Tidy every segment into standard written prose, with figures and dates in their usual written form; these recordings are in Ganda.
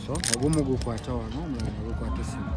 So ogumu gukwata wano omulala gukwata essimu.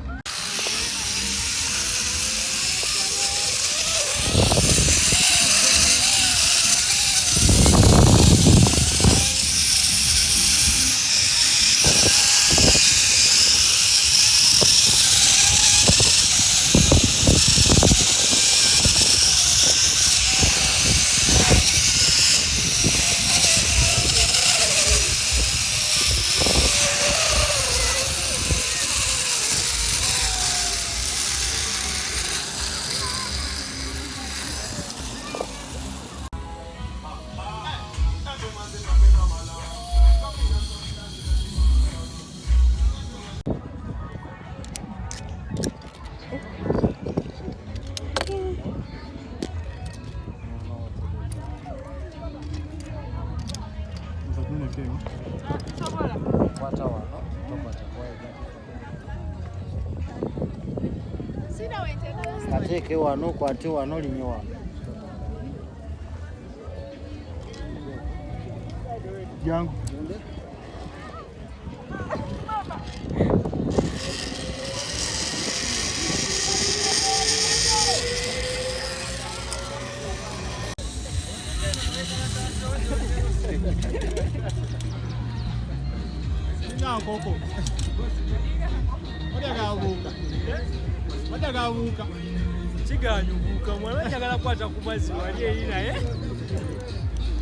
Ateke wano kwate wano linye wano. Jangu. Não, Coco. Olha a buca. Chiganyo buka mwana njagala kwata ku mazzi wali erina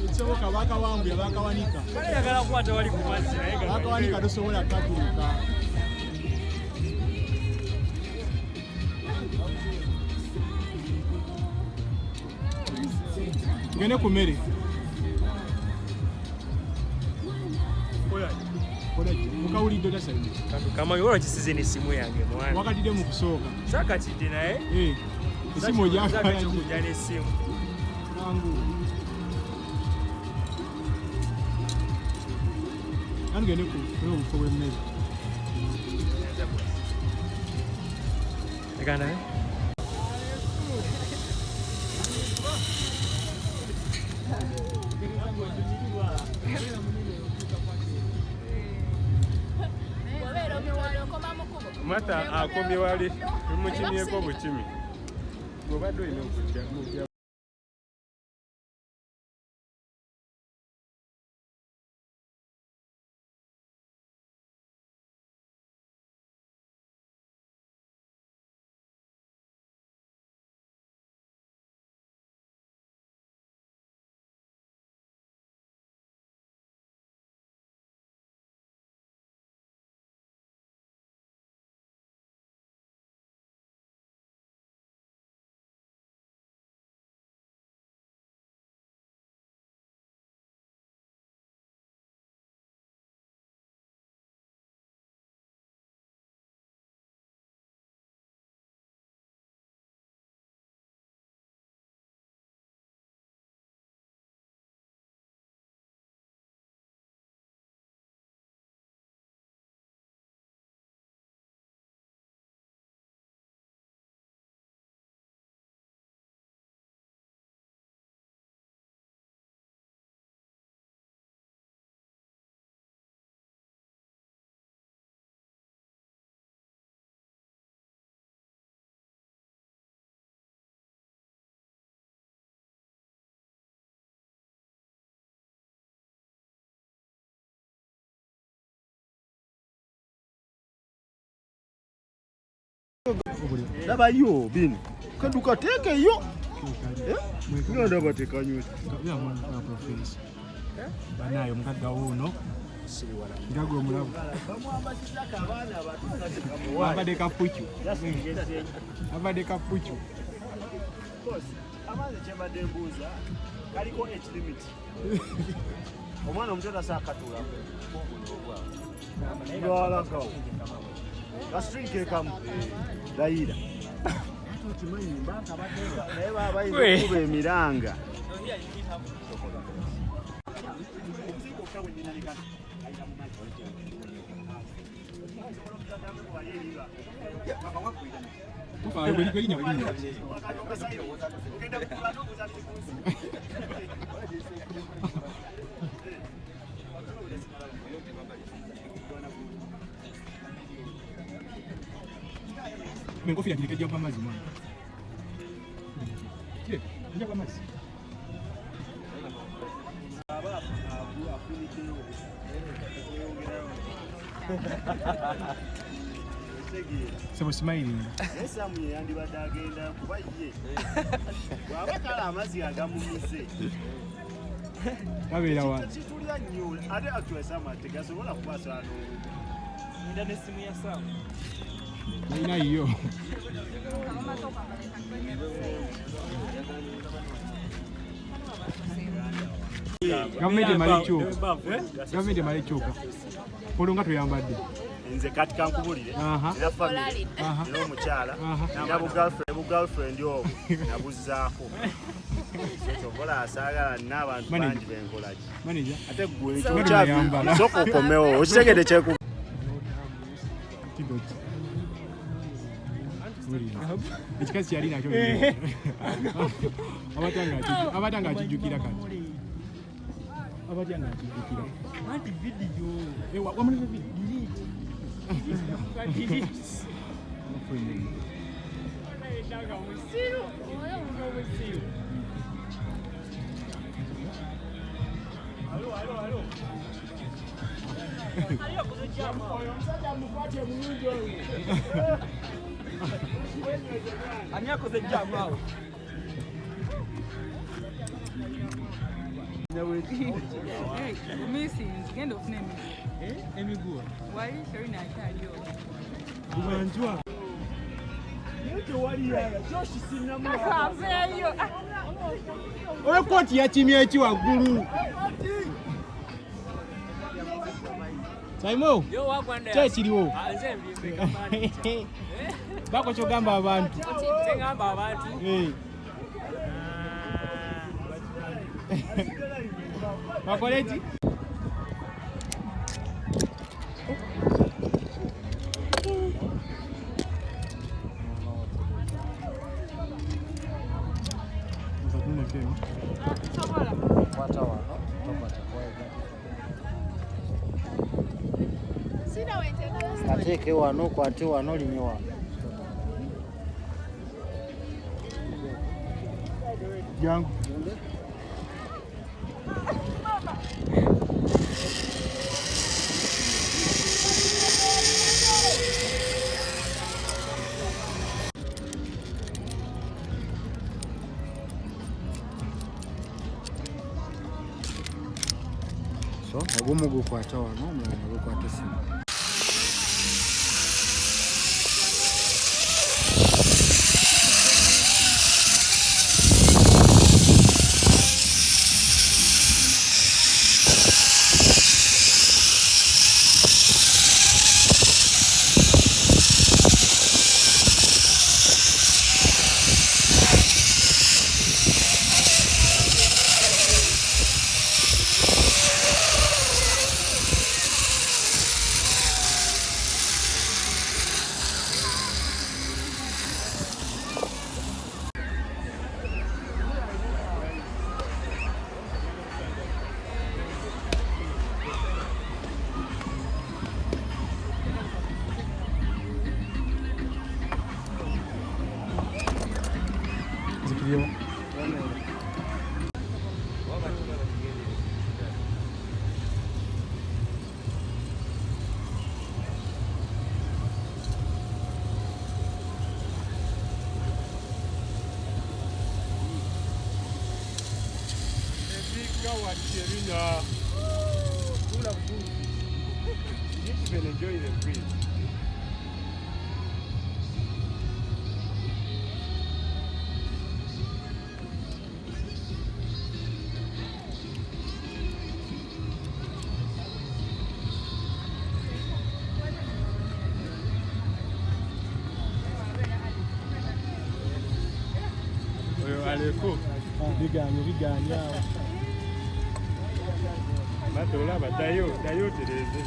ekyoboka bakawambye bakawanika kale njagala kwata wali ku mazzi naye bakawanika tosobola katuuka gene ku mmere mukawulidde tasabye kamanyi wala kisize n'essimu yange mwana wakatidde mu kusooka saakatidde naye esimu ojakujja n'essimu nangu angende ku obufo bw'emmere egana Mata akomye wali mukimyeko bukimi gobadde olina okujja Daba yo bini kaduka teke yo ngenda bateka nyo ya mwana professor banayo mkaga uno ngago mulabu abade kapuchu amaze chemba dembuza kaliko age limit omwana omutoto asakatula ngwala ka Gastrin kekamu daira tuchimanyi mbaka bateka naye baba ibe emiranga Ngofia kilikeja kwa mazi mwana. Je, ndio kwa mazi. So smiling. Esa mu yandi badagenda kuba ye. Wabakala amazi agamumise. Kabira wa. Kitulya nnyo ate atwesa tegasobola kwasa ano. Nda ne simu ya Sam. Nina hiyo. Gavumenti malikyuka. Polonga tuyambadde. Nze kati kankubulire. Era family. Era omukyala. Na girlfriend obo nabuzzaako. Sokola asaagala n'abantu bangi benkolaki. Manager. Ate gwe ekyo soko okomewo okitegedde kyeku. Ekikazi kyali nakyo abatanga akijjukira kati abatanga akijjukira anti video wamulira video Ani akoze jamaa. Hey, missing. End of name. emigua Why sharing a child? umanjwa Yote wali yala Joshi sinamu. Akaveyo. oyo koti yakimya eki waggulu Saimo Yo wakwanda. kyekiriwo Nze mbimbe kamani. bako kyogamba abantu Tengamba abantu. bakole ki Ateke wano kwate wano linye wano. jangu So, ogumu gukwata wano, omulala gukwata esimu. zikiriwo Enjoy the breeze. aleko biganye awo Bate olaba dayo tereze.